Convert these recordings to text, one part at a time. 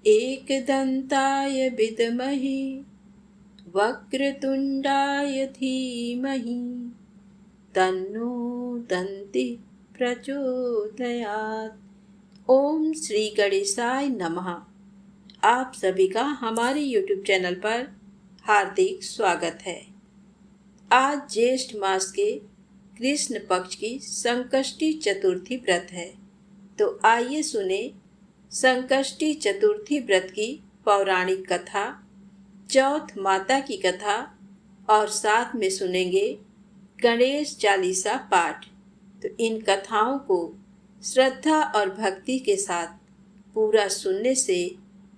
एकदन्ताय विद्महे वक्रतुण्डाय धीमहि तन्नो दन्तिः प्रचोदयात्। ओम श्री गणेशाय नमः। आप सभी का हमारे YouTube चैनल पर हार्दिक स्वागत है। आज ज्येष्ठ मास के कृष्ण पक्ष की संकष्टी चतुर्थी व्रत है, तो आइए सुने संकष्टी चतुर्थी व्रत की पौराणिक कथा, चौथ माता की कथा और साथ में सुनेंगे गणेश चालीसा पाठ। तो इन कथाओं को श्रद्धा और भक्ति के साथ पूरा सुनने से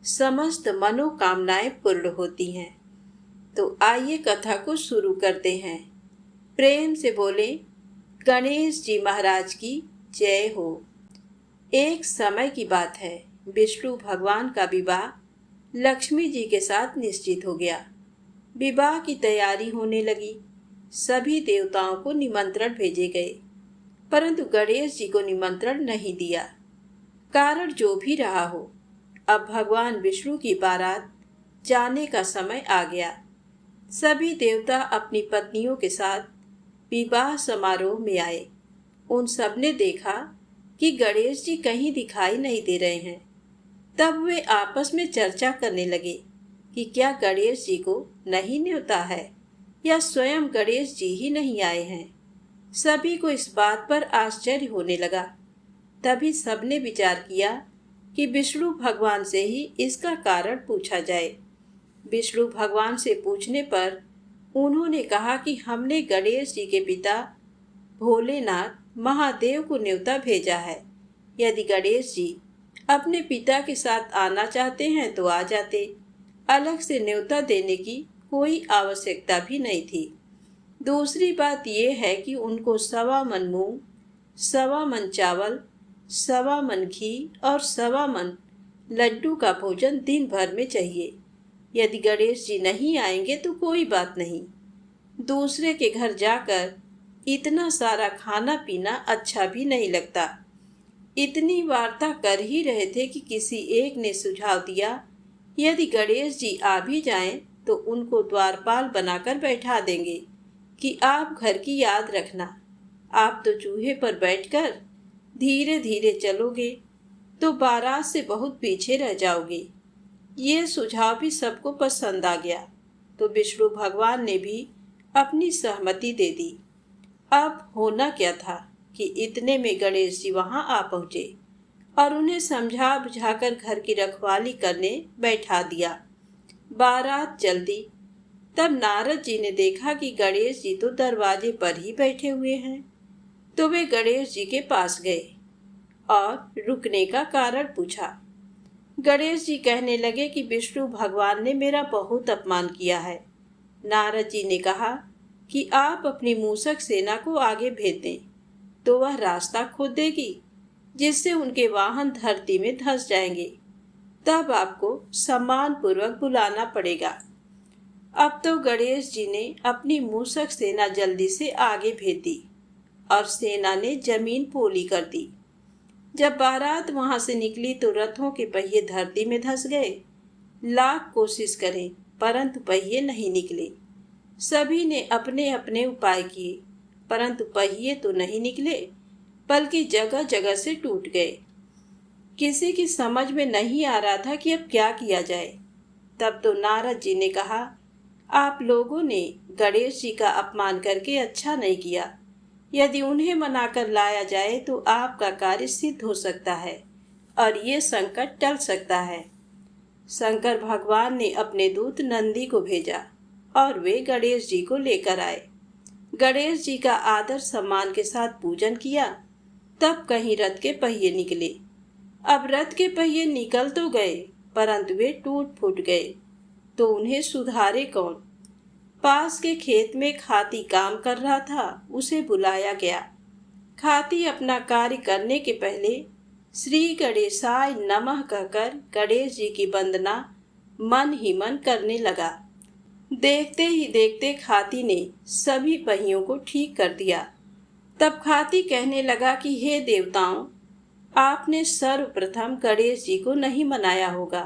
समस्त मनोकामनाएं पूर्ण होती हैं। तो आइए कथा को शुरू करते हैं। प्रेम से बोले गणेश जी महाराज की जय हो। एक समय की बात है, विष्णु भगवान का विवाह लक्ष्मी जी के साथ निश्चित हो गया। विवाह की तैयारी होने लगी। सभी देवताओं को निमंत्रण भेजे गए, परंतु गणेश जी को निमंत्रण नहीं दिया। कारण जो भी रहा हो, अब भगवान विष्णु की बारात जाने का समय आ गया। सभी देवता अपनी पत्नियों के साथ विवाह समारोह में आए। उन सब ने देखा कि गणेश जी कहीं दिखाई नहीं दे रहे हैं। तब वे आपस में चर्चा करने लगे कि क्या गणेश जी को नहीं न्योता है या स्वयं गणेश जी ही नहीं आए हैं। सभी को इस बात पर आश्चर्य होने लगा। तभी सबने विचार किया कि विष्णु भगवान से ही इसका कारण पूछा जाए। विष्णु भगवान से पूछने पर उन्होंने कहा कि हमने गणेश जी के पिता भोलेनाथ महादेव को न्योता भेजा है। यदि गणेश जी अपने पिता के साथ आना चाहते हैं तो आ जाते। अलग से न्योता देने की कोई आवश्यकता भी नहीं थी। दूसरी बात यह है कि उनको 1.25 मन मूंग, 1.25 मन चावल, 1.25 मन घी और 1.25 मन लड्डू का भोजन दिन भर में चाहिए। यदि गणेश जी नहीं आएंगे तो कोई बात नहीं। दूसरे के घर जाकर इतना सारा खाना पीना अच्छा भी नहीं लगता। इतनी वार्ता कर ही रहे थे कि किसी एक ने सुझाव दिया, यदि गणेश जी आ भी जाएं तो उनको द्वारपाल बनाकर बैठा देंगे कि आप घर की याद रखना। आप तो चूहे पर बैठकर धीरे धीरे चलोगे तो बारात से बहुत पीछे रह जाओगे। ये सुझाव भी सबको पसंद आ गया, तो विष्णु भगवान ने भी अपनी सहमति दे दी। अब होना क्या था कि इतने में गणेश जी वहां आ पहुंचे और उन्हें समझा बुझाकर घर की रखवाली करने बैठा दिया। बारात चल दी। तब नारद जी ने देखा कि गणेश जी तो दरवाजे पर ही बैठे हुए हैं, तो वे गणेश जी के पास गए और रुकने का कारण पूछा। गणेश जी कहने लगे कि विष्णु भगवान ने मेरा बहुत अपमान किया है। नारद जी ने कहा कि आप अपनी मूषक सेना को आगे भेज दें, तो वह रास्ता खोद देगी, जिससे उनके वाहन धरती में धंस जाएंगे। तब आपको सम्मान पूर्वक बुलाना पड़ेगा। अब तो गणेश जी ने अपनी मूषक सेना जल्दी से आगे भेज दी और सेना ने जमीन पोली कर दी। जब बारात वहां से निकली तो रथों के पहिए धरती में धंस गए। लाख कोशिश करें परंतु पहिए नहीं निकले। सभी ने अपने अपने उपाय किए, परंतु पहिए तो नहीं निकले, बल्कि जगह जगह से टूट गए। किसी की समझ में नहीं आ रहा था कि अब क्या किया जाए। तब तो नारद जी ने कहा, आप लोगों ने गणेश जी का अपमान करके अच्छा नहीं किया। यदि उन्हें मनाकर लाया जाए तो आपका कार्य सिद्ध हो सकता है और ये संकट टल सकता है। शंकर भगवान ने अपने दूत नंदी को भेजा और वे गणेश जी को लेकर आए। गणेश जी का आदर सम्मान के साथ पूजन किया। तब कहीं रथ के पहिए निकले। अब रथ के पहिए निकल तो गए, परंतु वे टूट फूट गए, तो उन्हें सुधारे कौन। पास के खेत में खाती काम कर रहा था, उसे बुलाया गया। खाती अपना कार्य करने के पहले श्री गणेशाय नमः कहकर गणेश जी की वंदना मन ही मन करने लगा। देखते ही देखते खाती ने सभी पहियों को ठीक कर दिया। तब खाती कहने लगा कि हे देवताओं, आपने सर्वप्रथम गणेश जी को नहीं मनाया होगा।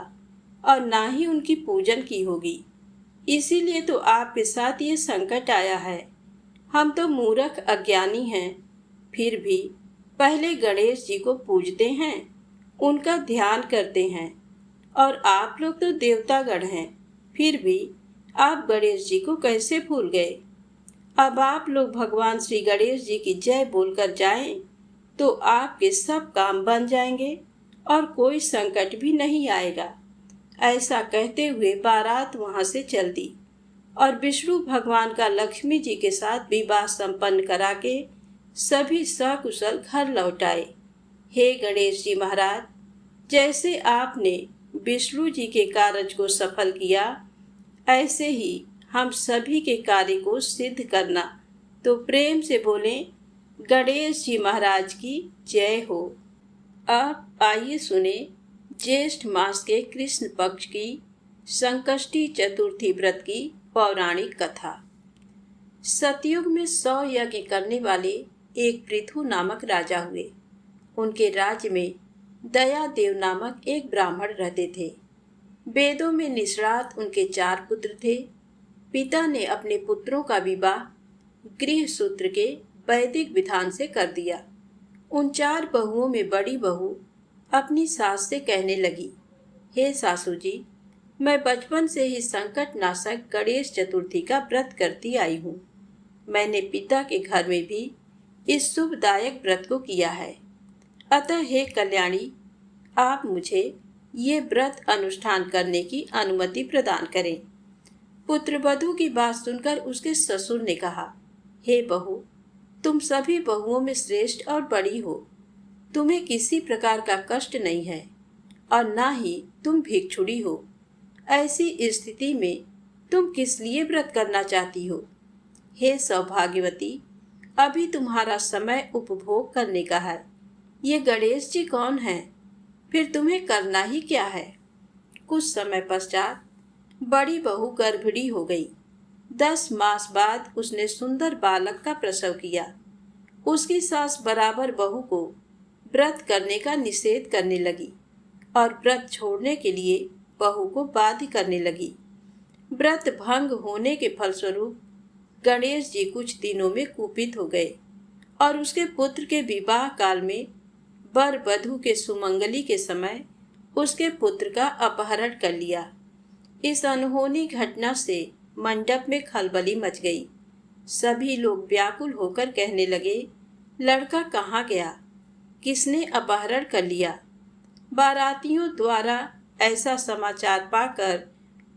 और ना ही उनकी पूजन की होगी। इसीलिए तो आपके साथ ये संकट आया है। हम तो मूर्ख अज्ञानी हैं, फिर भी पहले गणेश जी को पूजते हैं, उनका ध्यान करते हैं। और आप लोग तो देवतागण हैं, फिर भी आप गणेश जी को कैसे भूल गए? अब आप लोग भगवान श्री गणेश जी की जय बोलकर जाएं, तो आपके सब काम बन जाएंगे और कोई संकट भी नहीं आएगा। ऐसा कहते हुए बारात वहां से चल दी और विष्णु भगवान का लक्ष्मी जी के साथ विवाह संपन्न करा के सभी सकुशल घर लौट आए। हे गणेश जी महाराज, जैसे आपने विष्णु जी के कार्य को सफल किया, ऐसे ही हम सभी के कार्य को सिद्ध करना। तो प्रेम से बोलें, गणेश जी महाराज की जय हो। अब आइए सुने ज्येष्ठ मास के कृष्ण पक्ष की संकष्टी चतुर्थी व्रत की पौराणिक कथा। सतयुग में 100 यज्ञ करने वाले एक पृथु नामक राजा हुए। उनके राज्य में दया देव नामक एक ब्राह्मण रहते थे। वेदों में निष्णात उनके 4 पुत्र थे। पिता ने अपने पुत्रों का विवाह गृह सूत्र के वैदिक विधान से कर दिया। उन 4 बहुओं में बड़ी बहू अपनी सास से कहने लगी, हे सासू जी, मैं बचपन से ही संकट नाशक गणेश चतुर्थी का व्रत करती आई हूँ। मैंने पिता के घर में भी इस शुभदायक व्रत को किया है। अतः हे कल्याणी, आप मुझे ये व्रत अनुष्ठान करने की अनुमति प्रदान करें। पुत्रवधू की बात सुनकर उसके ससुर ने कहा, हे बहू, तुम सभी बहुओं में श्रेष्ठ और बड़ी हो। तुम्हें किसी प्रकार का कष्ट नहीं है और ना ही तुम भिक्षुड़ी हो। ऐसी स्थिति में तुम किस लिए व्रत करना चाहती हो? हे सौभाग्यवती, अभी तुम्हारा समय उपभोग करने का है। ये गणेश जी कौन हैं? फिर तुम्हें करना ही क्या है? कुछ समय पश्चात बड़ी बहू गर्भिणी हो गई। 10 मास बाद उसने सुंदर बालक का प्रसव किया। उसकी सास बराबर बहू को व्रत करने का निषेध करने लगी और व्रत छोड़ने के लिए बहू को बाध्य करने लगी। व्रत भंग होने के फलस्वरूप गणेश जी कुछ दिनों में कुपित हो गए और उसके पुत्र के विवाह काल में वर वधू के सुमंगली के समय उसके पुत्र का अपहरण कर लिया। इस अनहोनी घटना से मंडप में खलबली मच गई। सभी लोग व्याकुल होकर कहने लगे, लड़का कहाँ गया? किसने अपहरण कर लिया? बारातियों द्वारा ऐसा समाचार पाकर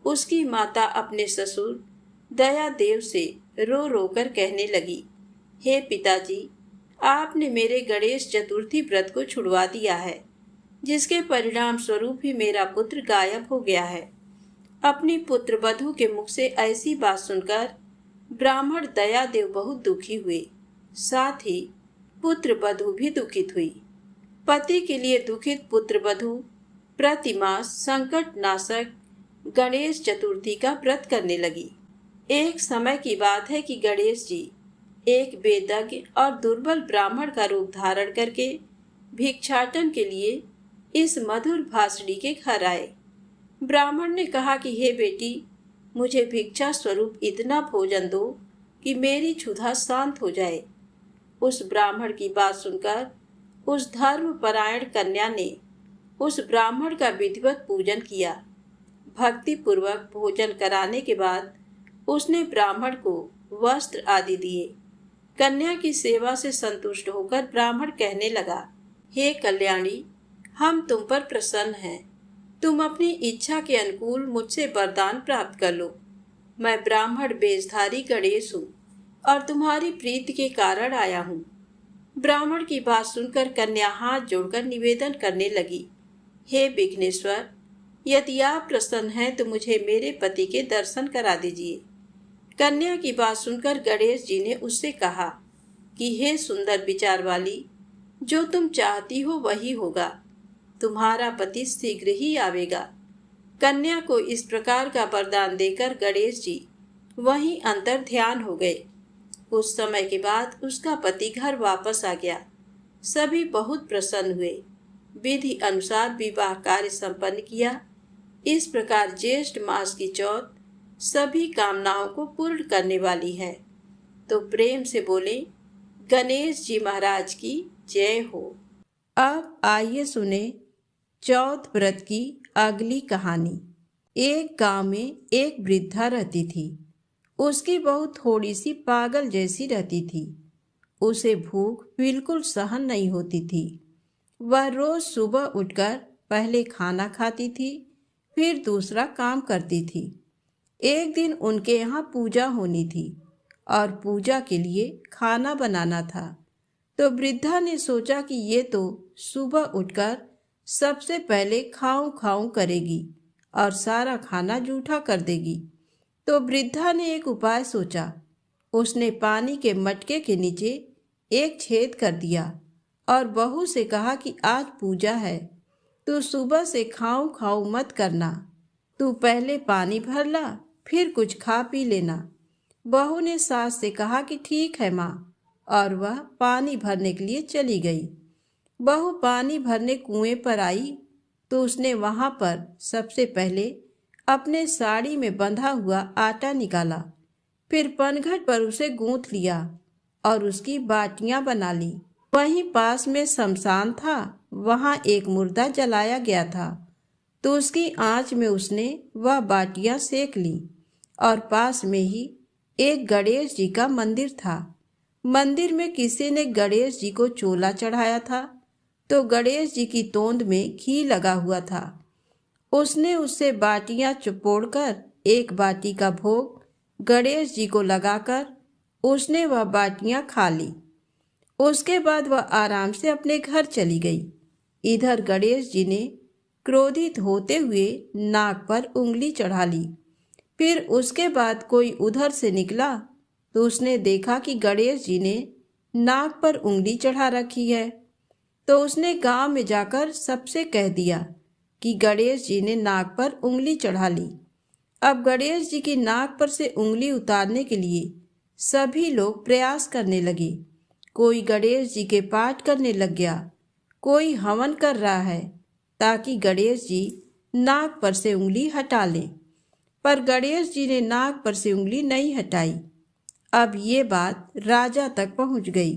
उसकी माता अपने ससुर दया देव से रो रो कर कहने लगी, हे पिताजी, आपने मेरे गणेश चतुर्थी व्रत को छुड़वा दिया है, जिसके परिणाम स्वरूप ही मेरा पुत्र गायब हो गया है। अपनी पुत्र वधू के मुख से ऐसी बात सुनकर ब्राह्मण दया देव बहुत दुखी हुए। साथ ही पुत्र वधू भी दुखित हुई। पति के लिए दुखित पुत्र वधू प्रतिमास संकट नाशक गणेश चतुर्थी का व्रत करने लगी। एक समय की बात है कि गणेश जी एक वेदज्ञ और दुर्बल ब्राह्मण का रूप धारण करके भिक्षाटन के लिए इस मधुर भाषणी के घर आए। ब्राह्मण ने कहा कि हे बेटी, मुझे भिक्षा स्वरूप इतना भोजन दो कि मेरी क्षुधा शांत हो जाए। उस ब्राह्मण की बात सुनकर उस धर्मपरायण कन्या ने उस ब्राह्मण का विधिवत पूजन किया। भक्ति पूर्वक भोजन कराने के बाद उसने ब्राह्मण को वस्त्र आदि दिए। कन्या की सेवा से संतुष्ट होकर ब्राह्मण कहने लगा, हे कल्याणी, हम तुम पर प्रसन्न हैं। तुम अपनी इच्छा के अनुकूल मुझसे वरदान प्राप्त कर लो। मैं ब्राह्मण वेशधारी गणेश हूँ और तुम्हारी प्रीति के कारण आया हूँ। ब्राह्मण की बात सुनकर कन्या हाथ जोड़कर निवेदन करने लगी, हे विघ्नेश्वर, यदि आप प्रसन्न हैं तो मुझे मेरे पति के दर्शन करा दीजिए। कन्या की बात सुनकर गणेश जी ने उससे कहा कि हे सुंदर विचार वाली, जो तुम चाहती हो वही होगा। तुम्हारा पति शीघ्र ही आवेगा। कन्या को इस प्रकार का वरदान देकर गणेश जी वहीं अंतर ध्यान हो गए। कुछ समय के बाद उसका पति घर वापस आ गया। सभी बहुत प्रसन्न हुए। विधि अनुसार विवाह कार्य संपन्न किया। इस प्रकार ज्येष्ठ मास की चौथ सभी कामनाओं को पूर्ण करने वाली है। तो प्रेम से बोले गणेश जी महाराज की जय हो। अब आइए सुने चौथ व्रत की अगली कहानी। एक गांव में एक वृद्धा रहती थी। उसकी बहू थोड़ी सी पागल जैसी रहती थी। उसे भूख बिल्कुल सहन नहीं होती थी। वह रोज सुबह उठकर पहले खाना खाती थी, फिर दूसरा काम करती थी। एक दिन उनके यहाँ पूजा होनी थी और पूजा के लिए खाना बनाना था। तो वृद्धा ने सोचा कि ये तो सुबह उठकर सबसे पहले खाऊं खाऊं करेगी और सारा खाना जूठा कर देगी। तो वृद्धा ने एक उपाय सोचा। उसने पानी के मटके के नीचे एक छेद कर दिया और बहू से कहा कि आज पूजा है, तू सुबह से खाऊं खाऊं मत करना, तू पहले पानी भर ला, फिर कुछ खा पी लेना। बहू ने सास से कहा कि ठीक है माँ, और वह पानी भरने के लिए चली गई। बहू पानी भरने कुएं पर आई तो उसने वहां पर सबसे पहले अपने साड़ी में बंधा हुआ आटा निकाला, फिर पनघट पर उसे गूंथ लिया और उसकी बाटियां बना ली। वहीं पास में शमशान था, वहां एक मुर्दा जलाया गया था, तो उसकी आंच में उसने वह बाटियां सेक ली। और पास में ही एक गणेश जी का मंदिर था। मंदिर में किसी ने गणेश जी को चोला चढ़ाया था, तो गणेश जी की तोंद में घी लगा हुआ था। उसने उससे बाटियां चुपोड़कर एक बाटी का भोग गणेश जी को लगाकर उसने वह बाटियां खा ली। उसके बाद वह आराम से अपने घर चली गई। इधर गणेश जी ने क्रोधित होते हुए नाक पर उंगली चढ़ा ली। फिर उसके बाद कोई उधर से निकला तो उसने देखा कि गणेश जी ने नाक पर उंगली चढ़ा रखी है। तो उसने गांव में जाकर सबसे कह दिया कि गणेश जी ने नाक पर उंगली चढ़ा ली। अब गणेश जी की नाक पर से उंगली उतारने के लिए सभी लोग प्रयास करने लगे। कोई गणेश जी के पाठ करने लग गया, कोई हवन कर रहा है ताकि गणेश जी नाक पर से उंगली हटा लें, पर गणेश जी ने नाक पर से उंगली नहीं हटाई। अब ये बात राजा तक पहुंच गई।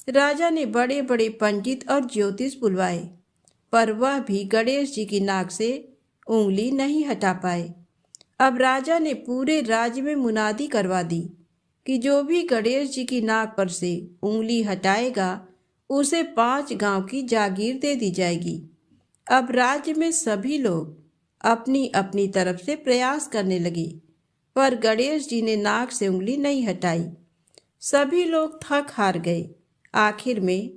राजा ने बड़े बड़े पंडित और ज्योतिष बुलवाए, पर वह भी गणेश जी की नाक से उंगली नहीं हटा पाए। अब राजा ने पूरे राज्य में मुनादी करवा दी कि जो भी गणेश जी की नाक पर से उंगली हटाएगा उसे 5 गांव की जागीर दे दी जाएगी। अब राज्य में सभी लोग अपनी अपनी तरफ से प्रयास करने लगे, पर गणेश जी ने नाक से उंगली नहीं हटाई। सभी लोग थक हार गए। आखिर में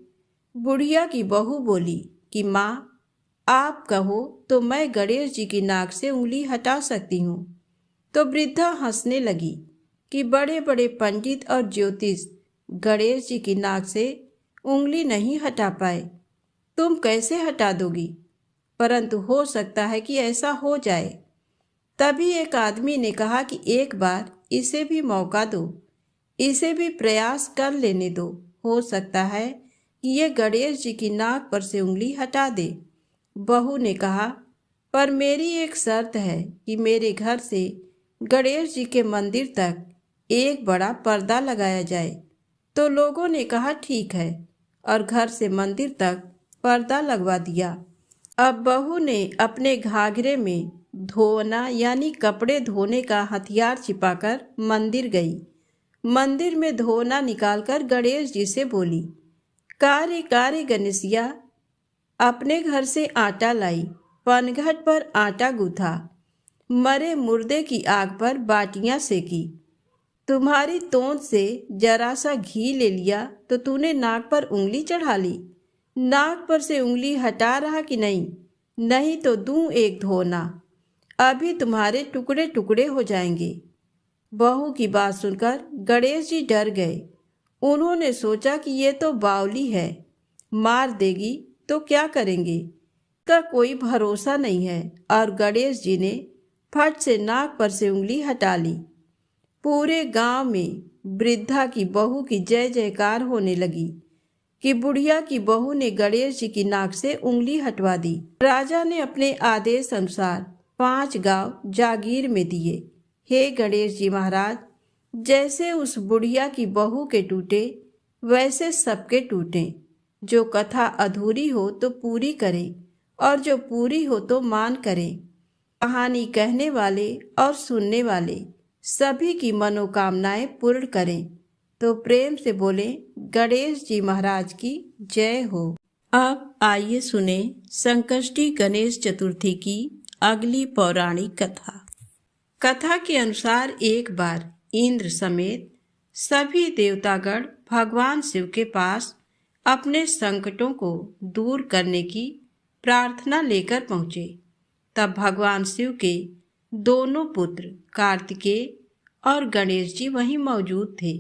बुढ़िया की बहू बोली कि माँ, आप कहो तो मैं गणेश जी की नाक से उंगली हटा सकती हूँ। तो वृद्धा हंसने लगी कि बड़े बड़े पंडित और ज्योतिष गणेश जी की नाक से उंगली नहीं हटा पाए, तुम कैसे हटा दोगी? परंतु हो सकता है कि ऐसा हो जाए। तभी एक आदमी ने कहा कि एक बार इसे भी मौका दो, इसे भी प्रयास कर लेने दो, हो सकता है कि ये गणेश जी की नाक पर से उंगली हटा दे। बहू ने कहा, पर मेरी एक शर्त है कि मेरे घर से गणेश जी के मंदिर तक एक बड़ा पर्दा लगाया जाए। तो लोगों ने कहा ठीक है, और घर से मंदिर तक पर्दा लगवा दिया। अब बहू ने अपने घाघरे में धोना यानी कपड़े धोने का हथियार छिपाकर मंदिर गई। मंदिर में धोना निकालकर गणेश जी से बोली, कारे कारे गणेशिया, अपने घर से आटा लाई, पनघट पर आटा गूथा, मरे मुर्दे की आग पर बाटियां सेकी, तुम्हारी तोंद से जरा सा घी ले लिया तो तूने नाक पर उंगली चढ़ा ली। नाक पर से उंगली हटा रहा कि नहीं? नहीं तो दूं एक धोना, अभी तुम्हारे टुकड़े टुकड़े हो जाएंगे। बहू की बात सुनकर गणेश जी डर गए। उन्होंने सोचा कि ये तो बावली है, मार देगी तो क्या करेंगे, का कोई भरोसा नहीं है। और गणेश जी ने फट से नाक पर से उंगली हटा ली। पूरे गांव में वृद्धा की बहू की जय जयकार होने लगी कि बुढ़िया की बहू ने गणेश जी की नाक से उंगली हटवा दी। राजा ने अपने आदेश अनुसार 5 गांव जागीर में दिए। हे गणेश जी महाराज, जैसे उस बुढ़िया की बहू के टूटे वैसे सबके टूटे। जो कथा अधूरी हो तो पूरी करें और जो पूरी हो तो मान करें। कहानी कहने वाले और सुनने वाले सभी की मनोकामनाएं पूर्ण करें। तो प्रेम से बोले गणेश जी महाराज की जय हो। अब आइए सुने संकष्टी गणेश चतुर्थी की अगली पौराणिक कथा। कथा के अनुसार एक बार इंद्र समेत सभी देवतागण भगवान शिव के पास अपने संकटों को दूर करने की प्रार्थना लेकर पहुँचे। तब भगवान शिव के दोनों पुत्र कार्तिकेय और गणेश जी वहीं मौजूद थे।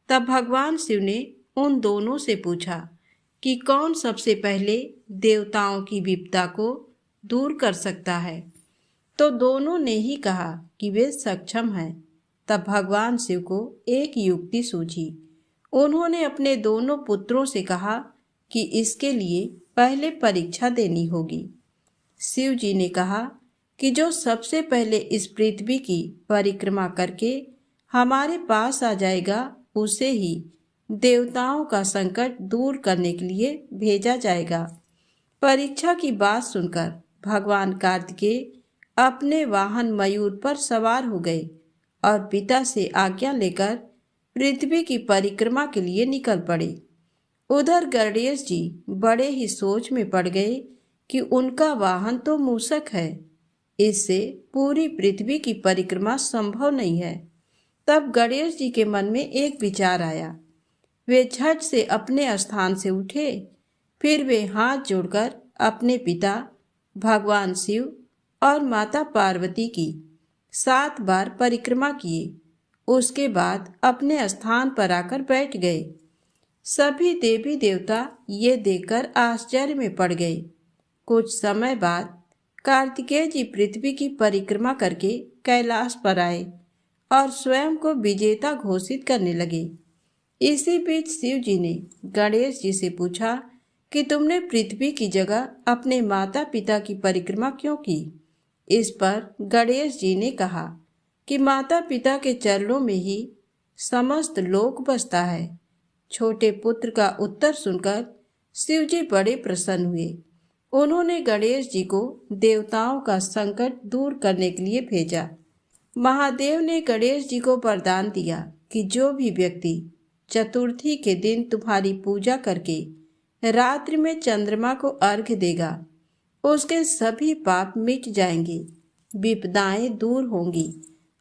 तब भगवान शिव ने उन दोनों से पूछा कि कौन सबसे पहले देवताओं की विपदा को दूर कर सकता है। तो दोनों ने ही कहा कि वे सक्षम हैं। तब भगवान शिव को एक युक्ति सूझी। उन्होंने अपने दोनों पुत्रों से कहा कि इसके लिए पहले परीक्षा देनी होगी। शिव जी ने कहा कि जो सबसे पहले इस पृथ्वी की परिक्रमा करके हमारे पास आ जाएगा उसे ही देवताओं का संकट दूर करने के लिए भेजा जाएगा। परीक्षा की बात सुनकर भगवान कार्तिकेय अपने वाहन मयूर पर सवार हो गए और पिता से आज्ञा लेकर पृथ्वी की परिक्रमा के लिए निकल पड़े। उधर गणेश जी बड़े ही सोच में पड़ गए कि उनका वाहन तो मूषक है, इससे पूरी पृथ्वी की परिक्रमा संभव नहीं है। तब गणेश जी के मन में एक विचार आया। वे झट से अपने स्थान से उठे। फिर वे हाथ जोड़कर अपने पिता भगवान शिव और माता पार्वती की 7 बार परिक्रमा किए। उसके बाद अपने स्थान पर आकर बैठ गए। सभी देवी देवता ये देखकर आश्चर्य में पड़ गए। कुछ समय बाद कार्तिकेय जी पृथ्वी की परिक्रमा करके कैलाश पर आए और स्वयं को विजेता घोषित करने लगे। इसी बीच शिव जी ने गणेश जी से पूछा कि तुमने पृथ्वी की जगह अपने माता पिता की परिक्रमा क्यों की। इस पर गणेश जी ने कहा कि माता पिता के चरणों में ही समस्त लोक बसता है। छोटे पुत्र का उत्तर सुनकर शिव जी बड़े प्रसन्न हुए। उन्होंने गणेश जी को देवताओं का संकट दूर करने के लिए भेजा। महादेव ने गणेश जी को वरदान दिया कि जो भी व्यक्ति चतुर्थी के दिन तुम्हारी पूजा करके रात्रि में चंद्रमा को अर्घ्य देगा, उसके सभी पाप मिट जाएंगे, विपदाएं दूर होंगी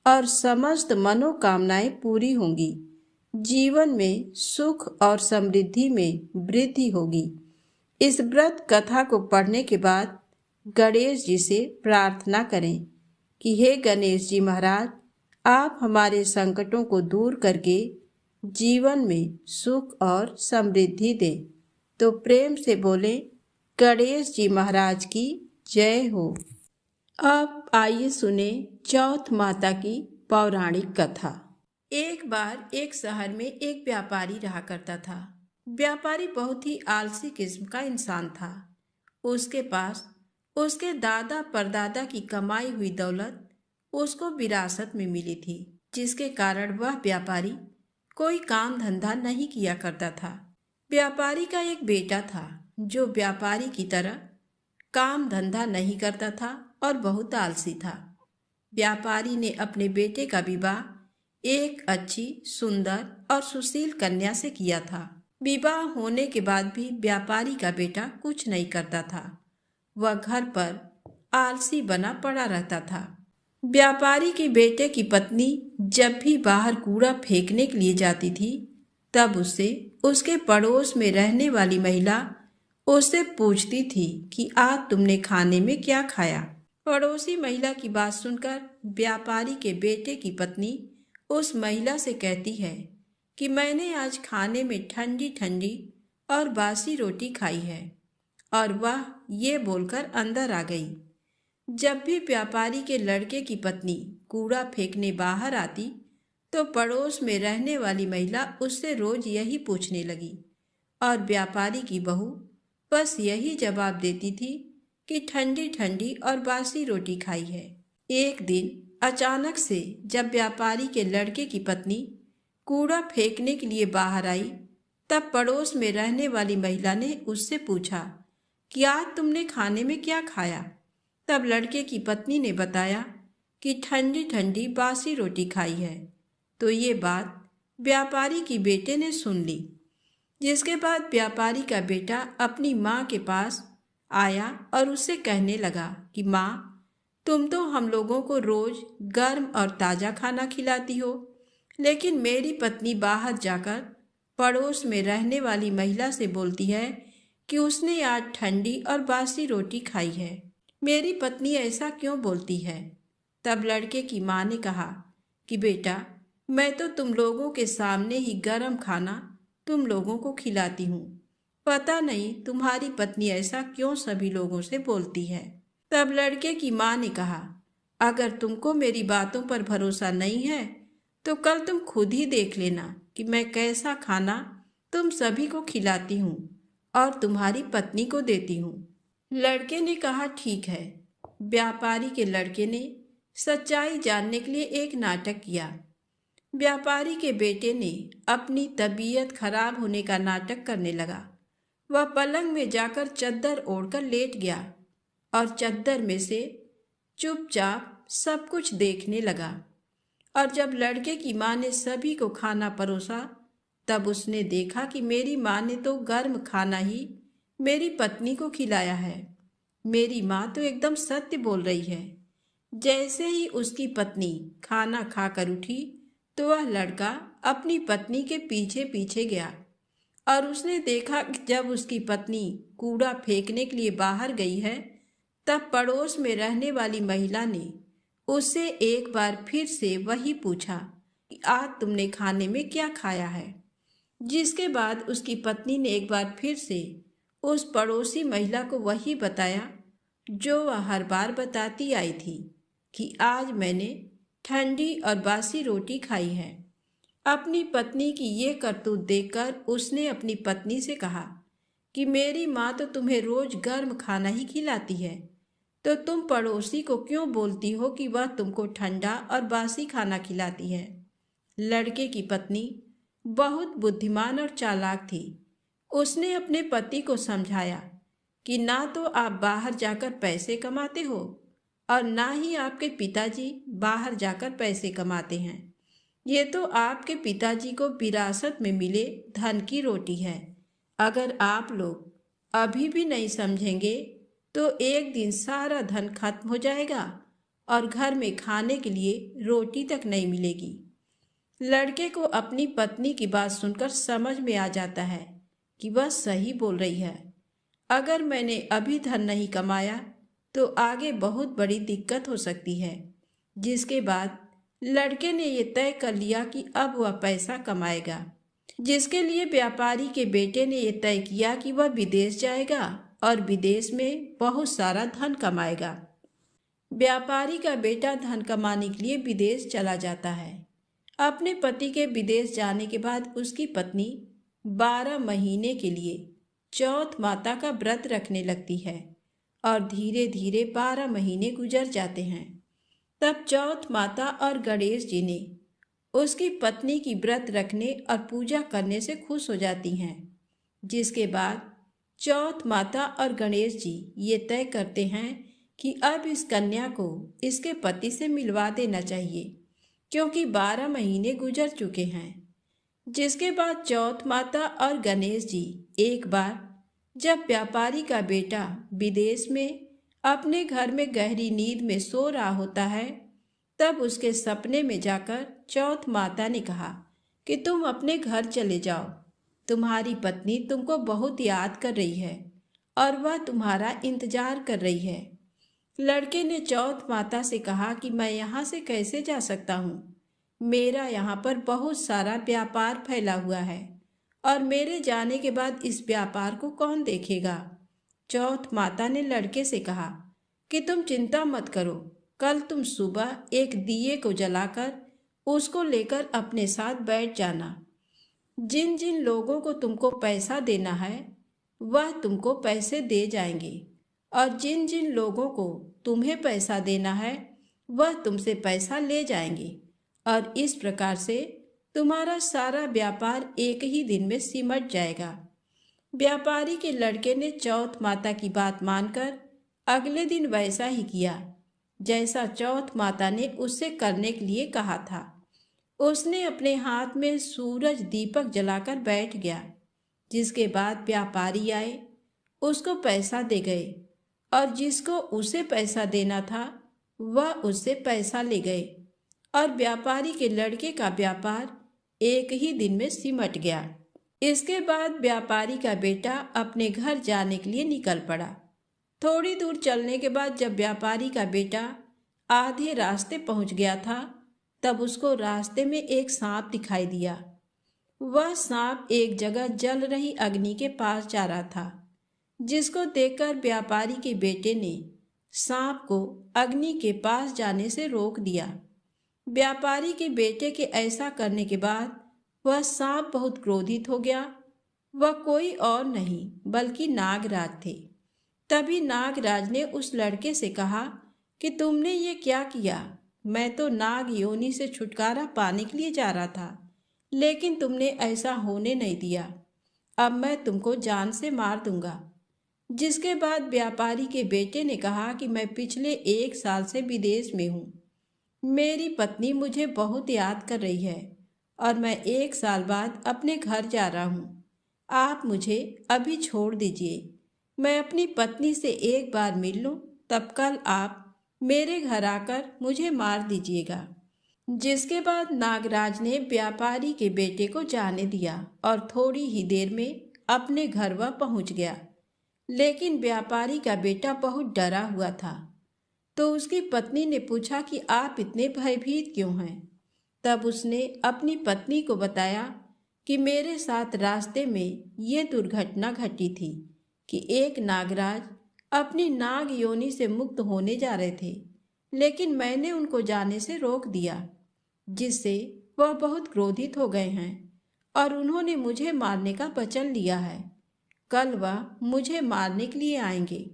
और समस्त मनोकामनाएं पूरी होंगी। जीवन में सुख और समृद्धि में वृद्धि होगी। इस व्रत कथा को पढ़ने के बाद गणेश जी से प्रार्थना करें कि हे गणेश जी महाराज, आप हमारे संकटों को दूर करके जीवन में सुख और समृद्धि दें। तो प्रेम से बोले गणेश जी महाराज की जय हो। अब आइए सुने चौथ माता की पौराणिक कथा। एक बार एक शहर में एक व्यापारी रहा करता था। व्यापारी बहुत ही आलसी किस्म का इंसान था। उसके पास उसके दादा परदादा की कमाई हुई दौलत उसको विरासत में मिली थी, जिसके कारण वह व्यापारी कोई काम धंधा नहीं किया करता था। व्यापारी का एक बेटा था जो व्यापारी की तरह काम धंधा नहीं करता था और बहुत आलसी था। व्यापारी ने अपने बेटे का विवाह एक अच्छी, सुंदर और सुशील कन्या से किया था। विवाह होने के बाद भी व्यापारी का बेटा कुछ नहीं करता था। वह घर पर आलसी बना पड़ा रहता था। व्यापारी के बेटे की पत्नी जब भी बाहर कूड़ा फेंकने के लिए जाती थी, तब उससे उसके पड़ोस में रहने वाली महिला उससे पूछती थी कि आज तुमने खाने में क्या खाया। पड़ोसी महिला की बात सुनकर व्यापारी के बेटे की पत्नी उस महिला से कहती है कि मैंने आज खाने में ठंडी ठंडी और बासी रोटी खाई है, और वह ये बोलकर अंदर आ गई। जब भी व्यापारी के लड़के की पत्नी कूड़ा फेंकने बाहर आती तो पड़ोस में रहने वाली महिला उससे रोज यही पूछने लगी, और व्यापारी की बहू बस यही जवाब देती थी कि ठंडी ठंडी और बासी रोटी खाई है। एक दिन अचानक से जब व्यापारी के लड़के की पत्नी कूड़ा फेंकने के लिए बाहर आई, तब पड़ोस में रहने वाली महिला ने उससे पूछा कि आज तुमने खाने में क्या खाया। तब लड़के की पत्नी ने बताया कि ठंडी ठंडी बासी रोटी खाई है। तो ये बात व्यापारी की बेटे ने सुन ली, जिसके बाद व्यापारी का बेटा अपनी माँ के पास आया और उससे कहने लगा कि माँ, तुम तो हम लोगों को रोज गर्म और ताज़ा खाना खिलाती हो, लेकिन मेरी पत्नी बाहर जाकर पड़ोस में रहने वाली महिला से बोलती है कि उसने आज ठंडी और बासी रोटी खाई है। मेरी पत्नी ऐसा क्यों बोलती है? तब लड़के की माँ ने कहा कि बेटा, मैं तो तुम लोगों के सामने ही गर्म खाना तुम लोगों को खिलाती हूँ। पता नहीं तुम्हारी पत्नी ऐसा क्यों सभी लोगों से बोलती है। तब लड़के की माँ ने कहा, अगर तुमको मेरी बातों पर भरोसा नहीं है तो कल तुम खुद ही देख लेना कि मैं कैसा खाना तुम सभी को खिलाती हूँ और तुम्हारी पत्नी को देती हूँ। लड़के ने कहा, ठीक है। व्यापारी के लड़के ने सच्चाई जानने के लिए एक नाटक किया। व्यापारी के बेटे ने अपनी तबीयत खराब होने का नाटक करने लगा। वह पलंग में जाकर चद्दर ओढ़कर लेट गया और चद्दर में से चुपचाप सब कुछ देखने लगा। और जब लड़के की माँ ने सभी को खाना परोसा, तब उसने देखा कि मेरी माँ ने तो गर्म खाना ही मेरी पत्नी को खिलाया है। मेरी माँ तो एकदम सत्य बोल रही है। जैसे ही उसकी पत्नी खाना खाकर उठी तो वह लड़का अपनी पत्नी के पीछे पीछे गया और उसने देखा कि जब उसकी पत्नी कूड़ा फेंकने के लिए बाहर गई है, तब पड़ोस में रहने वाली महिला ने उससे एक बार फिर से वही पूछा कि आज तुमने खाने में क्या खाया है। जिसके बाद उसकी पत्नी ने एक बार फिर से उस पड़ोसी महिला को वही बताया जो वह हर बार बताती आई थी कि आज मैंने ठंडी और बासी रोटी खाई है। अपनी पत्नी की ये करतूत देखकर उसने अपनी पत्नी से कहा कि मेरी माँ तो तुम्हें रोज गर्म खाना ही खिलाती है, तो तुम पड़ोसी को क्यों बोलती हो कि वह तुमको ठंडा और बासी खाना खिलाती है। लड़के की पत्नी बहुत बुद्धिमान और चालाक थी। उसने अपने पति को समझाया कि ना तो आप बाहर जाकर पैसे कमाते हो और ना ही आपके पिताजी बाहर जाकर पैसे कमाते हैं। ये तो आपके पिताजी को विरासत में मिले धन की रोटी है। अगर आप लोग अभी भी नहीं समझेंगे तो एक दिन सारा धन खत्म हो जाएगा और घर में खाने के लिए रोटी तक नहीं मिलेगी। लड़के को अपनी पत्नी की बात सुनकर समझ में आ जाता है कि वह सही बोल रही है। अगर मैंने अभी धन नहीं कमाया तो आगे बहुत बड़ी दिक्कत हो सकती है। जिसके बाद लड़के ने ये तय कर लिया कि अब वह पैसा कमाएगा, जिसके लिए व्यापारी के बेटे ने ये तय किया कि वह विदेश जाएगा और विदेश में बहुत सारा धन कमाएगा। व्यापारी का बेटा धन कमाने के लिए विदेश चला जाता है। अपने पति के विदेश जाने के बाद उसकी पत्नी 12 महीने के लिए चौथ माता का व्रत रखने लगती है और धीरे धीरे 12 महीने गुजर जाते हैं। तब चौथ माता और गणेश जी ने उसकी पत्नी की व्रत रखने और पूजा करने से खुश हो जाती हैं। जिसके बाद चौथ माता और गणेश जी ये तय करते हैं कि अब इस कन्या को इसके पति से मिलवा देना चाहिए, क्योंकि 12 महीने गुजर चुके हैं। जिसके बाद चौथ माता और गणेश जी एक बार जब व्यापारी का बेटा विदेश में अपने घर में गहरी नींद में सो रहा होता है, तब उसके सपने में जाकर चौथ माता ने कहा कि तुम अपने घर चले जाओ, तुम्हारी पत्नी तुमको बहुत याद कर रही है और वह तुम्हारा इंतजार कर रही है। लड़के ने चौथ माता से कहा कि मैं यहाँ से कैसे जा सकता हूँ, मेरा यहाँ पर बहुत सारा व्यापार फैला हुआ है और मेरे जाने के बाद इस व्यापार को कौन देखेगा। चौथ माता ने लड़के से कहा कि तुम चिंता मत करो, कल तुम सुबह एक दिए को जलाकर उसको लेकर अपने साथ बैठ जाना। जिन जिन लोगों को तुमको पैसा देना है वह तुमको पैसे दे जाएंगे और जिन जिन लोगों को तुम्हें पैसा देना है वह तुमसे पैसा ले जाएंगे और इस प्रकार से तुम्हारा सारा व्यापार एक ही दिन में सिमट जाएगा। व्यापारी के लड़के ने चौथ माता की बात मानकर अगले दिन वैसा ही किया जैसा चौथ माता ने उससे करने के लिए कहा था। उसने अपने हाथ में सूरज दीपक जलाकर बैठ गया, जिसके बाद व्यापारी आए, उसको पैसा दे गए और जिसको उसे पैसा देना था वह उससे पैसा ले गए और व्यापारी के लड़के का व्यापार एक ही दिन में सिमट गया। इसके बाद व्यापारी का बेटा अपने घर जाने के लिए निकल पड़ा। थोड़ी दूर चलने के बाद जब व्यापारी का बेटा आधे रास्ते पहुंच गया था तब उसको रास्ते में एक सांप दिखाई दिया। वह सांप एक जगह जल रही अग्नि के पास जा रहा था, जिसको देखकर व्यापारी के बेटे ने सांप को अग्नि के पास जाने से रोक दिया। व्यापारी के बेटे के ऐसा करने के बाद वह सांप बहुत क्रोधित हो गया। वह कोई और नहीं बल्कि नागराज थे। तभी नागराज ने उस लड़के से कहा कि तुमने ये क्या किया? मैं तो नाग योनि से छुटकारा पाने के लिए जा रहा था, लेकिन तुमने ऐसा होने नहीं दिया। अब मैं तुमको जान से मार दूंगा। जिसके बाद व्यापारी के बेटे ने कहा कि मैं पिछले 1 साल से विदेश में हूँ। मेरी पत्नी मुझे बहुत याद कर रही है और मैं 1 साल बाद अपने घर जा रहा हूँ। आप मुझे अभी छोड़ दीजिए। मैं अपनी पत्नी से एक बार मिल लूँ, तब कल आप मेरे घर आकर मुझे मार दीजिएगा। जिसके बाद नागराज ने व्यापारी के बेटे को जाने दिया और थोड़ी ही देर में अपने घर वह पहुँच गया। लेकिन व्यापारी का बेटा बहुत डरा हुआ था, तो उसकी पत्नी ने पूछा कि आप इतने भयभीत क्यों हैं? तब उसने अपनी पत्नी को बताया कि मेरे साथ रास्ते में ये दुर्घटना घटी थी कि एक नागराज अपनी नाग योनि से मुक्त होने जा रहे थे, लेकिन मैंने उनको जाने से रोक दिया, जिससे वह बहुत क्रोधित हो गए हैं और उन्होंने मुझे मारने का वचन लिया है। कल वह मुझे मारने के लिए आएंगे।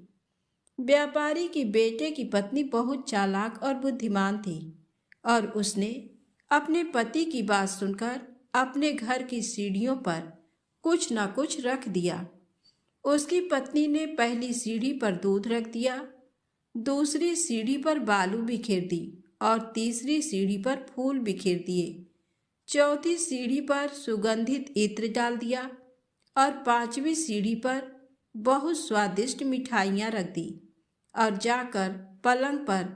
व्यापारी की बेटे की पत्नी बहुत चालाक और बुद्धिमान थी और उसने अपने पति की बात सुनकर अपने घर की सीढ़ियों पर कुछ न कुछ रख दिया। उसकी पत्नी ने पहली सीढ़ी पर दूध रख दिया, दूसरी सीढ़ी पर बालू बिखेर दी और तीसरी सीढ़ी पर फूल बिखेर दिए। चौथी सीढ़ी पर सुगंधित इत्र डाल दिया और 5वीं सीढ़ी पर बहुत स्वादिष्ट मिठाइयाँ रख दी और जाकर पलंग पर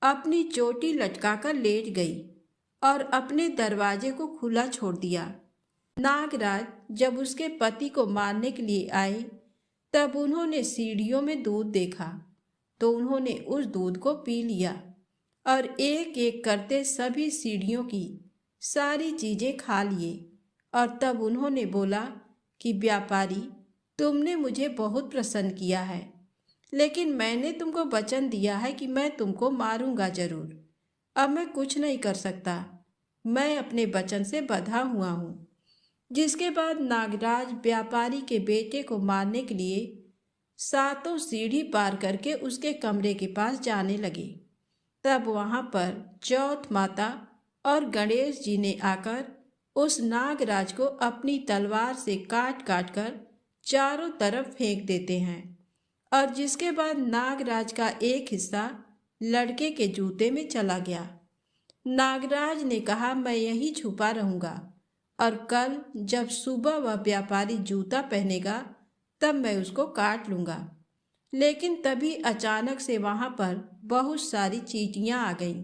अपनी चोटी लटकाकर लेट गई और अपने दरवाजे को खुला छोड़ दिया। नागराज जब उसके पति को मारने के लिए आए तब उन्होंने सीढ़ियों में दूध देखा, तो उन्होंने उस दूध को पी लिया और एक एक करते सभी सीढ़ियों की सारी चीजें खा लिए। और तब उन्होंने बोला कि व्यापारी, तुमने मुझे बहुत प्रसन्न किया है, लेकिन मैंने तुमको वचन दिया है कि मैं तुमको मारूंगा जरूर। अब मैं कुछ नहीं कर सकता, मैं अपने वचन से बंधा हुआ हूँ। जिसके बाद नागराज व्यापारी के बेटे को मारने के लिए 7 सीढ़ी पार करके उसके कमरे के पास जाने लगे। तब वहां पर चौथ माता और गणेश जी ने आकर उस नागराज को अपनी तलवार से काट काट कर चारों तरफ फेंक देते हैं और जिसके बाद नागराज का एक हिस्सा लड़के के जूते में चला गया। नागराज ने कहा, मैं यहीं छुपा रहूंगा और कल जब सुबह वह व्यापारी जूता पहनेगा तब मैं उसको काट लूंगा। लेकिन तभी अचानक से वहां पर बहुत सारी चींटियां आ गईं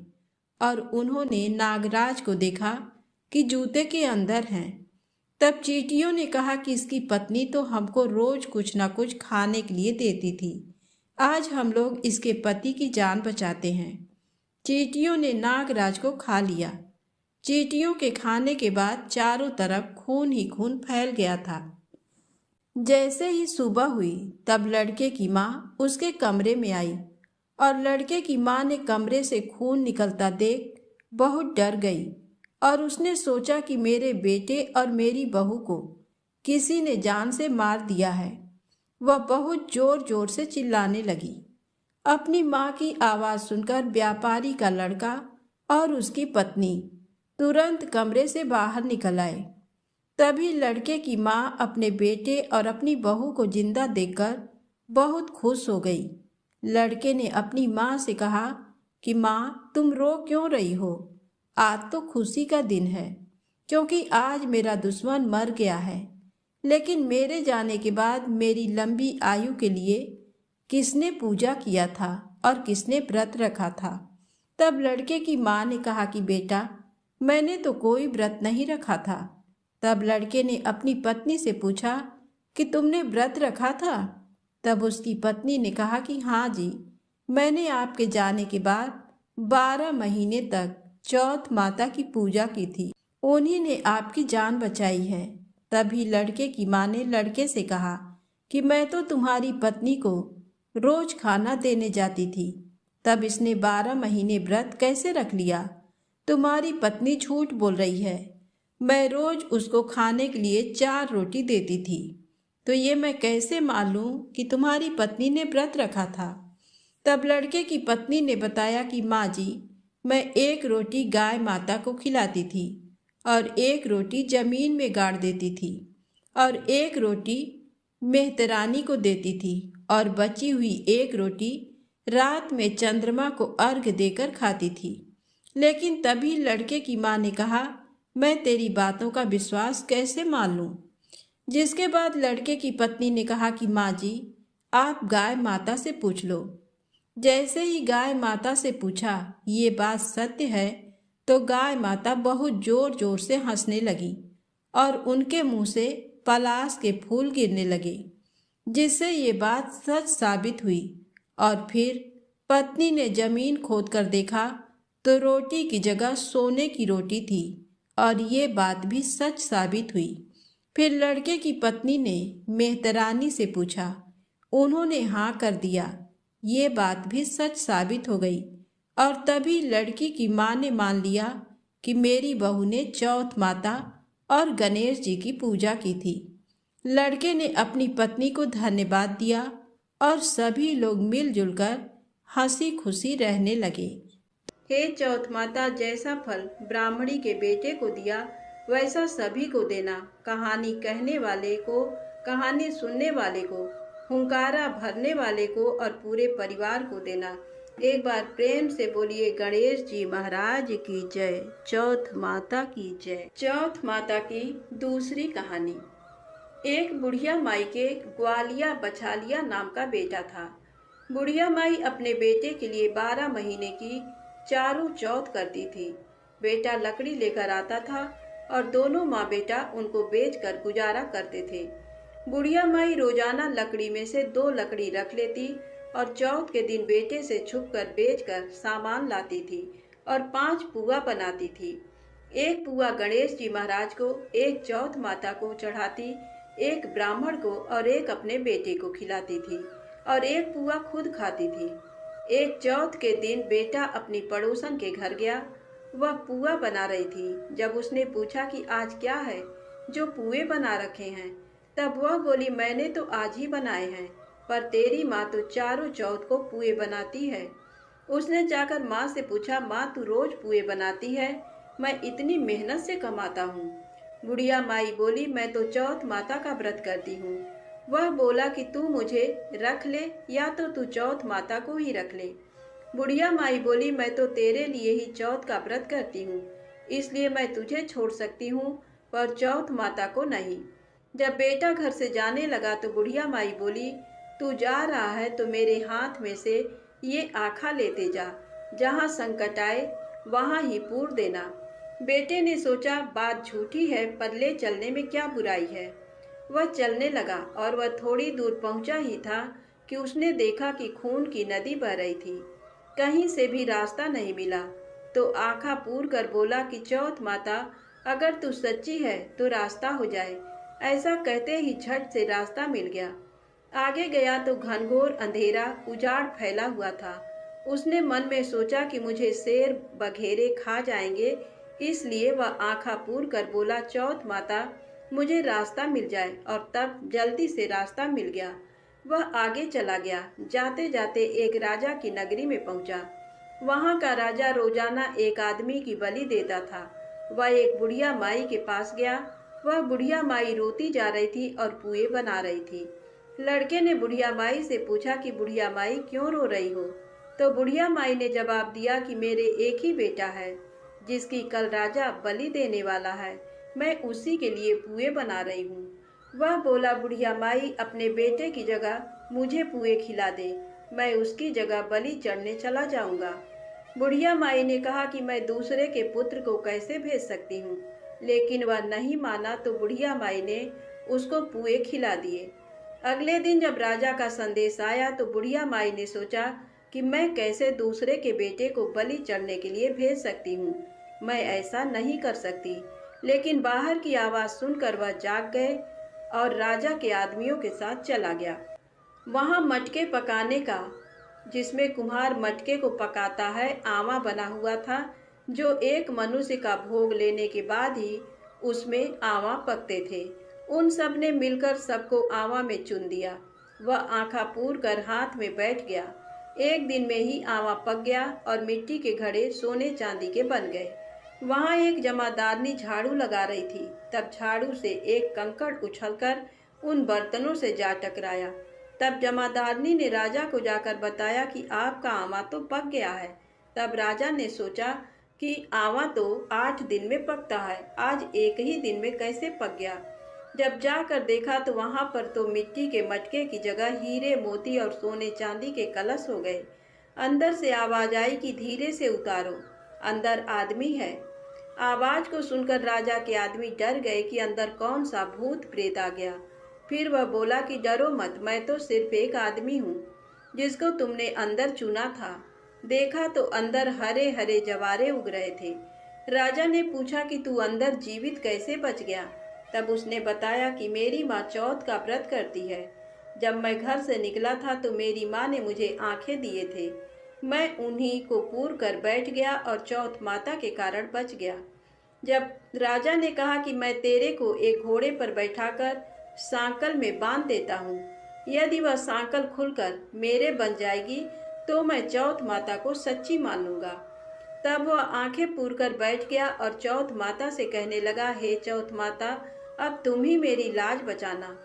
और उन्होंने नागराज को देखा कि जूते के अंदर हैं। तब चींटियों ने कहा कि इसकी पत्नी तो हमको रोज कुछ ना कुछ खाने के लिए देती थी, आज हम लोग इसके पति की जान बचाते हैं। चींटियों ने नागराज को खा लिया। चींटियों के खाने के बाद चारों तरफ खून ही खून फैल गया था। जैसे ही सुबह हुई तब लड़के की माँ उसके कमरे में आई और लड़के की माँ ने कमरे से खून निकलता देख बहुत डर गई और उसने सोचा कि मेरे बेटे और मेरी बहू को किसी ने जान से मार दिया है। वह बहुत जोर जोर से चिल्लाने लगी। अपनी माँ की आवाज़ सुनकर व्यापारी का लड़का और उसकी पत्नी तुरंत कमरे से बाहर निकल आए। तभी लड़के की माँ अपने बेटे और अपनी बहू को जिंदा देखकर बहुत खुश हो गई। लड़के ने अपनी माँ से कहा कि माँ, तुम रो क्यों रही हो? आज तो खुशी का दिन है, क्योंकि आज मेरा दुश्मन मर गया है। लेकिन मेरे जाने के बाद मेरी लंबी आयु के लिए किसने पूजा किया था और किसने व्रत रखा था? तब लड़के की माँ ने कहा कि बेटा, मैंने तो कोई व्रत नहीं रखा था। तब लड़के ने अपनी पत्नी से पूछा कि तुमने व्रत रखा था? तब उसकी पत्नी ने कहा कि हाँ जी, मैंने आपके जाने के बाद 12 महीने तक चौथ माता की पूजा की थी। उन्हीं ने आपकी जान बचाई है। तभी लड़के की माँ ने लड़के से कहा कि मैं तो तुम्हारी पत्नी को रोज खाना देने जाती थी, तब इसने 12 महीने व्रत कैसे रख लिया? तुम्हारी पत्नी झूठ बोल रही है। मैं रोज उसको खाने के लिए 4 रोटी देती थी, तो ये मैं कैसे मान लूं कि तुम्हारी पत्नी ने व्रत रखा था? तब लड़के की पत्नी ने बताया कि माँ जी, मैं 1 रोटी गाय माता को खिलाती थी और 1 रोटी जमीन में गाड़ देती थी और 1 रोटी मेहतरानी को देती थी और बची हुई 1 रोटी रात में चंद्रमा को अर्घ देकर खाती थी। लेकिन तभी लड़के की माँ ने कहा, मैं तेरी बातों का विश्वास कैसे मान लूं? जिसके बाद लड़के की पत्नी ने कहा कि माँ जी, आप गाय माता से पूछ लो। जैसे ही गाय माता से पूछा ये बात सत्य है, तो गाय माता बहुत जोर जोर से हंसने लगी और उनके मुंह से पलाश के फूल गिरने लगे, जिससे ये बात सच साबित हुई। और फिर पत्नी ने जमीन खोद कर देखा तो रोटी की जगह सोने की रोटी थी और ये बात भी सच साबित हुई। फिर लड़के की पत्नी ने मेहतरानी से पूछा, उन्होंने हाँ कर दिया। ये बात भी सच साबित हो गई और तभी लड़की की माँ ने मान लिया कि मेरी बहू ने चौथ माता और गणेश जी की पूजा की थी। लड़के ने अपनी पत्नी को धन्यवाद दिया और सभी लोग मिलजुल कर हंसी खुशी रहने लगे। हे चौथ माता, जैसा फल ब्राह्मणी के बेटे को दिया वैसा सभी को देना। कहानी कहने वाले को, कहानी सुनने वाले को, हुंकारा भरने वाले को और पूरे परिवार को देना। एक बार प्रेम से बोलिए गणेश जी महाराज की जय, चौथ माता की जय। चौथ माता की दूसरी कहानी। एक बुढ़िया माई के ग्वालिया बछालिया नाम का बेटा था। बुढ़िया माई अपने बेटे के लिए 12 महीने की चारों चौथ करती थी। बेटा लकड़ी लेकर आता था और दोनों माँ बेटा उनको बेचकर गुजारा करते थे। बुढ़िया माई रोजाना लकड़ी में से 2 लकड़ी रख लेती और चौथ के दिन बेटे से छुपकर बेचकर सामान लाती थी और 5 पुआ बनाती थी। एक पुआ गणेश जी महाराज को, एक चौथ माता को चढ़ाती, एक ब्राह्मण को और एक अपने बेटे को खिलाती थी और एक पुआ खुद खाती थी। एक चौथ के दिन बेटा अपनी पड़ोसन के घर गया। वह पुआ बना रही थी। जब उसने पूछा कि आज क्या है जो पुए बना रखे हैं, तब वह बोली, मैंने तो आज ही बनाए हैं, पर तेरी माँ तो चारों चौथ को पुए बनाती है। उसने जाकर माँ से पूछा, माँ तू रोज पुए बनाती है, मैं इतनी मेहनत से कमाता हूँ। बुढ़िया माई बोली, मैं तो चौथ माता का व्रत करती हूँ। वह बोला कि तू मुझे रख ले या तो तू चौथ माता को ही रख ले। बुढ़िया माई बोली, मैं तो तेरे लिए ही चौथ का व्रत करती हूँ, इसलिए मैं तुझे छोड़ सकती हूँ, पर चौथ माता को नहीं। जब बेटा घर से जाने लगा तो बुढ़िया माई बोली, तू जा रहा है तो मेरे हाथ में से ये आखा लेते जा, जहाँ संकट आए वहाँ ही पूर देना। बेटे ने सोचा बात झूठी है, पर ले चलने में क्या बुराई है। वह चलने लगा और वह थोड़ी दूर पहुंचा ही था कि उसने देखा कि खून की नदी बह रही थी। कहीं से भी रास्ता नहीं मिला, तो आंखा पूर कर बोला कि चौथ माता, अगर तू सच्ची है तो रास्ता हो जाए। ऐसा कहते ही झट से रास्ता मिल गया। आगे गया तो घनघोर अंधेरा उजाड़ फैला हुआ था। उसने मन में सोचा कि मुझे शेर बघेरे खा जाएंगे, इसलिए वह आंखा पूर कर बोला, चौथ माता मुझे रास्ता मिल जाए, और तब जल्दी से रास्ता मिल गया। वह आगे चला गया। जाते जाते एक राजा की नगरी में पहुंचा। वहां का राजा रोजाना एक आदमी की बलि देता था। वह एक बुढ़िया माई के पास गया। वह बुढ़िया माई रोती जा रही थी और पुए बना रही थी। लड़के ने बुढ़िया माई से पूछा कि बुढ़िया माई क्यों रो रही हो? तो बुढ़िया माई ने जवाब दिया कि मेरे एक ही बेटा है जिसकी कल राजा बलि देने वाला है। मैं उसी के लिए पुए बना रही हूँ। वह बोला, बुढ़िया माई अपने बेटे की जगह मुझे पुए खिला दे, मैं उसकी जगह बलि चढ़ने चला जाऊंगा। बुढ़िया माई ने कहा कि मैं दूसरे के पुत्र को कैसे भेज सकती हूँ, लेकिन वह नहीं माना तो बुढ़िया माई ने उसको पुए खिला दिए। अगले दिन जब राजा का संदेश आया तो बुढ़िया माई ने सोचा कि मैं कैसे दूसरे के बेटे को बलि चढ़ने के लिए भेज सकती हूँ। मैं ऐसा नहीं कर सकती। लेकिन बाहर की आवाज़ सुनकर वह जाग गए और राजा के आदमियों के साथ चला गया। वहाँ मटके पकाने का, जिसमें कुम्हार मटके को पकाता है, आवा बना हुआ था, जो एक मनुष्य का भोग लेने के बाद ही उसमें आवा पकते थे। उन सब ने मिलकर सबको आवा में चुन दिया। वह आँखा पूर कर हाथ में बैठ गया। एक दिन में ही आवा पक गया और मिट्टी के घड़े सोने चांदी के बन गए। वहाँ एक जमादारनी झाड़ू लगा रही थी। तब झाड़ू से एक कंकड़ उछलकर उन बर्तनों से जा टकराया। तब जमादारनी ने राजा को जाकर बताया कि आपका आवा तो पक गया है। तब राजा ने सोचा कि आवा तो 8 दिन में पकता है, आज एक ही दिन में कैसे पक गया। जब जाकर देखा तो वहाँ पर तो मिट्टी के मटके की जगह हीरे मोती और सोने चांदी के कलश हो गए। अंदर से आवाज आई कि धीरे से उतारो, अंदर आदमी है। आवाज को सुनकर राजा के आदमी डर गए कि अंदर कौन सा भूत प्रेत आ गया। फिर वह बोला कि डरो मत, मैं तो सिर्फ एक आदमी हूँ जिसको तुमने अंदर चुना था। देखा तो अंदर हरे हरे जवारे उग रहे थे। राजा ने पूछा कि तू अंदर जीवित कैसे बच गया? तब उसने बताया कि मेरी माँ चौथ का व्रत करती है। जब मैं घर से निकला था तो मेरी माँ ने मुझे आंखें दिए थे। मैं उन्हीं को पूर कर बैठ गया और चौथ माता के कारण बच गया। जब राजा ने कहा कि मैं तेरे को एक घोड़े पर बैठाकर सांकल में बांध देता हूँ, यदि वह सांकल खुलकर मेरे बन जाएगी तो मैं चौथ माता को सच्ची मान लूँगा। तब वह आंखें पूर कर बैठ गया और चौथ माता से कहने लगा, हे चौथ माता, अब तुम ही मेरी लाज बचाना।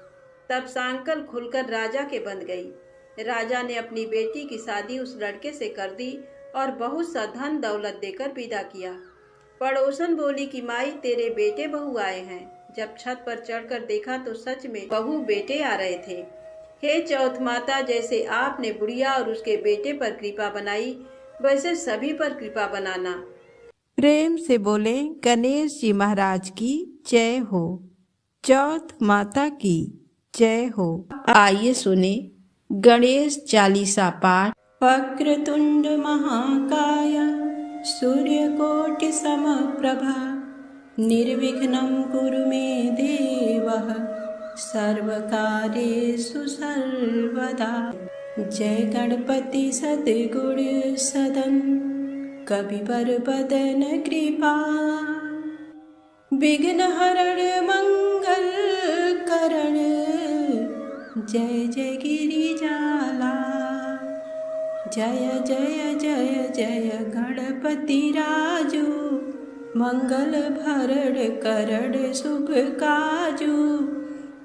तब सांकल खुलकर राजा के बंध गई। राजा ने अपनी बेटी की शादी उस लड़के से कर दी और बहुत सा धन दौलत देकर विदा किया। पड़ोसन बोली कि माई, तेरे बेटे बहू आए हैं। जब छत पर चढ़कर देखा तो सच में बहू बेटे आ रहे थे। हे चौथ माता, जैसे आपने बुढ़िया और उसके बेटे पर कृपा बनाई, वैसे सभी पर कृपा बनाना। प्रेम से बोले गणेश जी महाराज की जय हो, चौथ माता की जय हो। आइए सुने गणेश चालीसा पाठ। वक्रतुंड महाकाय सूर्यकोटि समप्रभा निर्विघ्नं कुरु मे देव सर्वकार्येषु सर्वदा। जय गणपति सद्गुण सदन कविवर बदन कृपा, विघ्न हरण मंगल करण जय जय गिरिजाला। जय जय जय जय गणपति राजू, मंगल भरण करण शुभ काजू।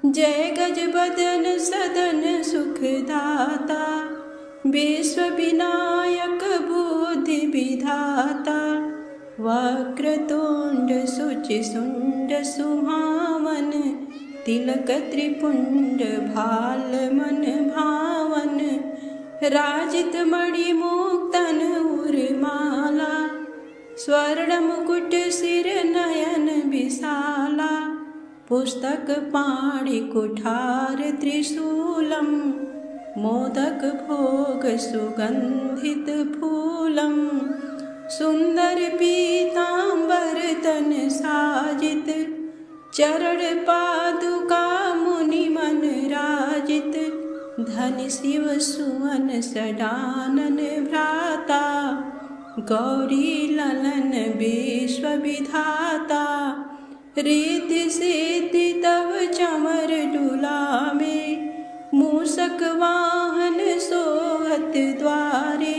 जय गजबदन सदन सुखदाता, विश्व विनायक बुद्धि विधाता। वक्रतुंड शुचि सुंड सुहावन, तिलक त्रिपुंड भाल मन भावन। राजित मणि मुक्तन उर्माला, स्वर्ण मुकुट सिर नयन विशाला। पुस्तक पाणि कुठार त्रिशूलम, मोदक भोग सुगंधित फूलम। सुंदर पीतांबर तन साजित, चरण पादुका मुनि मन राजित। धन शिव सुवन सडानन भ्राता, गौरी ललन विश्व विधाता। रीति सिद्धि तव चमर डुलावे, मूषक वाहन सोहत द्वारे,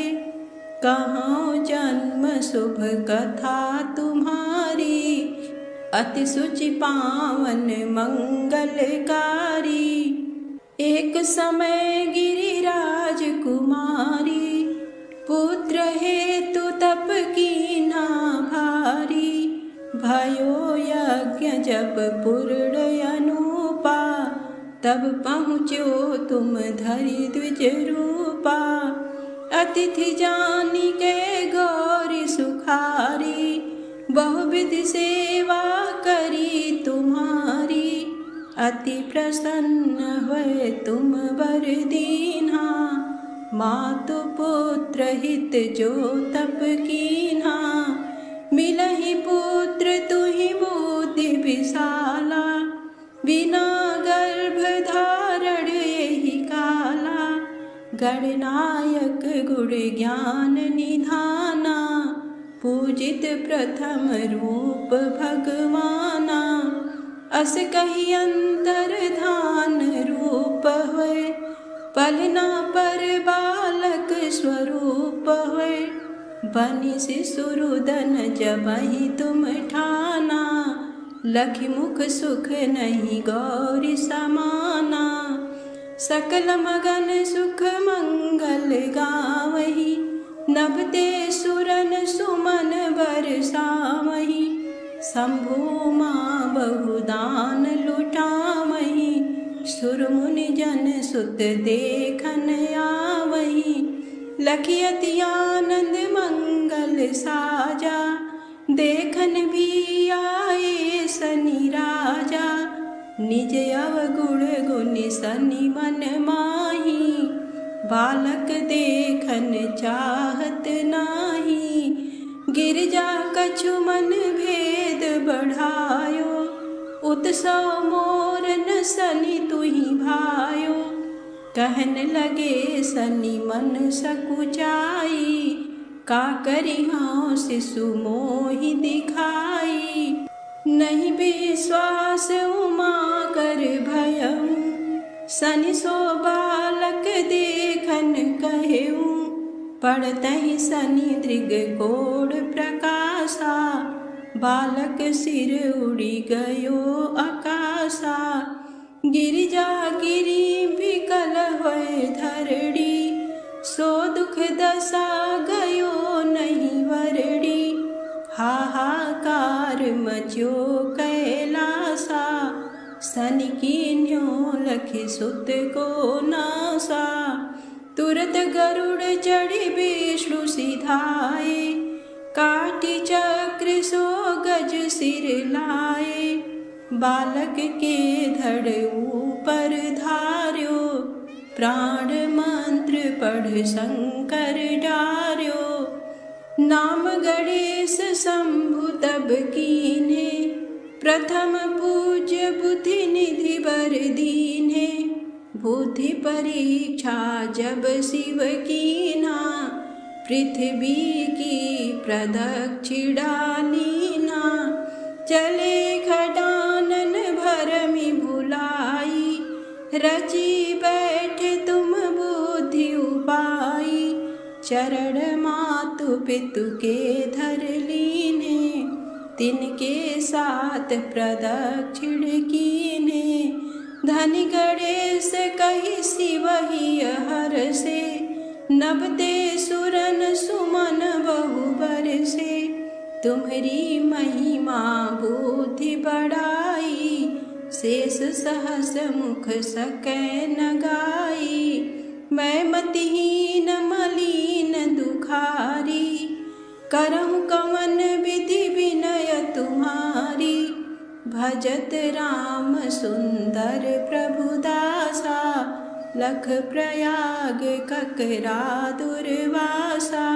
कहाँ जन्म शुभ कथा तुम्हारी। अति सुचि पावन मंगलकारी, एक समय गिरिराज कुमारी। पुत्र हेतु तप कीन्हा भारी, भयो यज्ञ जब पूर्ण अनुपा। तब पहुँचो तुम धरि द्विज रूपा, अतिथि जानी के गौरी सुखारी। बहुविधि सेवा करी तुम्हारी, अति प्रसन्न हुए तुम वर दीन्हा। मातु पुत्र हित जो तप कीन्हा, मिलहि पुत्र तुहि बुद्धि विशाला। बिना गर्भ धारण यही काला, गणनायक गुण ज्ञान निधाना। पूजित प्रथम रूप भगवाना, अस कही अंतर धान रूप हुए। पलना पर बालक स्वरूप हुए, बनि शिशुरुदन जबहि तुम ठाना। लखि मुख सुख नहीं गौरी समाना, सकल मगन सुख मंगल गावही। नभते सुरन सुमन बरसावही, शंभु माँ बहुदान लुटावही। सुर मुनि जन सुत देखन आवही, लखि अति आनंद मंगल साजा। देखन भी आए शनि राजा, निज अवगुण गुनि शनि मन माही। बालक देखन चाहत नाही, गिरजा कछु मन भेद बढ़ायो। उत्सव मोर न शनि तुहि भायो, कहन लगे शनि मन सकुचाई। का करी हाँ शिशु मोहि दिखाई, नहीं विश्वास उमा कर भयऊ। शनि सो बालक देखन कहेऊ, पड़तहि शनि दृग कोड प्रकाशा। बालक सिर उड़ी गयो आकाशा, गिरिजा गिरी विकल होय धरड़ी। सो दुख दशा गयो नहीं वरड़ी, हाहाकार मचो कैलासा। शनि कीन्यो लखि सुत को नासा, तुरत गरुड़ चढ़ी विष्णु सिधाए। काटी चक्र सो गज सिर लाए, बालक के धड़ ऊपर धार्यो। प्राण मंत्र पढ़ शंकर डार्यो, नाम गणेश शंभु तब कीन्हे। प्रथम पूज्य बुद्धि निधि बर दीन्हे, बुद्धि परीक्षा जब शिव कीन्हा। पृथ्वी की प्रदक्षिणा लीना, चले खडानन भरमि भुलाई। रची बैठे तुम बुद्धि उपाई, चरण मातु पितु के धर लीने। तिनके साथ प्रदक्षिण कीने, धनि गणेश कहि शिवहि हर से। नभते सुरन सुमन बहु बरसे, तुम्हरी महिमा बुद्धि बढ़ाई। शेष सहस मुख सकै न गाई, मैं मतिहीन मलिन दुखारी। करहु कवन विधि विनय तुम्हारी, भजत राम सुंदर प्रभु दासा। लख प्रयाग ककरा दुर्वासा,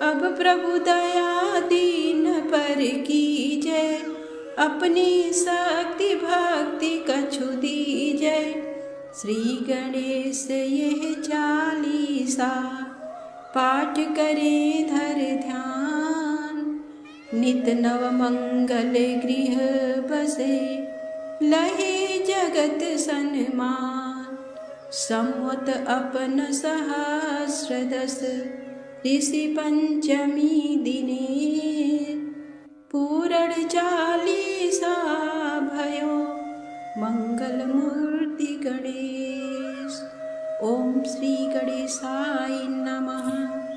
अब प्रभु दया दीन पर कीजय। अपनी शक्ति भक्ति कछु दीजय, श्री गणेश यह चालीसा। पाठ करें धर ध्यान, नित नव मंगल गृह बसे। लहे जगत सन्मान, संवत अपन सहस्रदश ऋषि पंचमी दिने पूरण 40 भयो मंगल मूर्ति गणेश। ओम श्री गणेशाय नमः।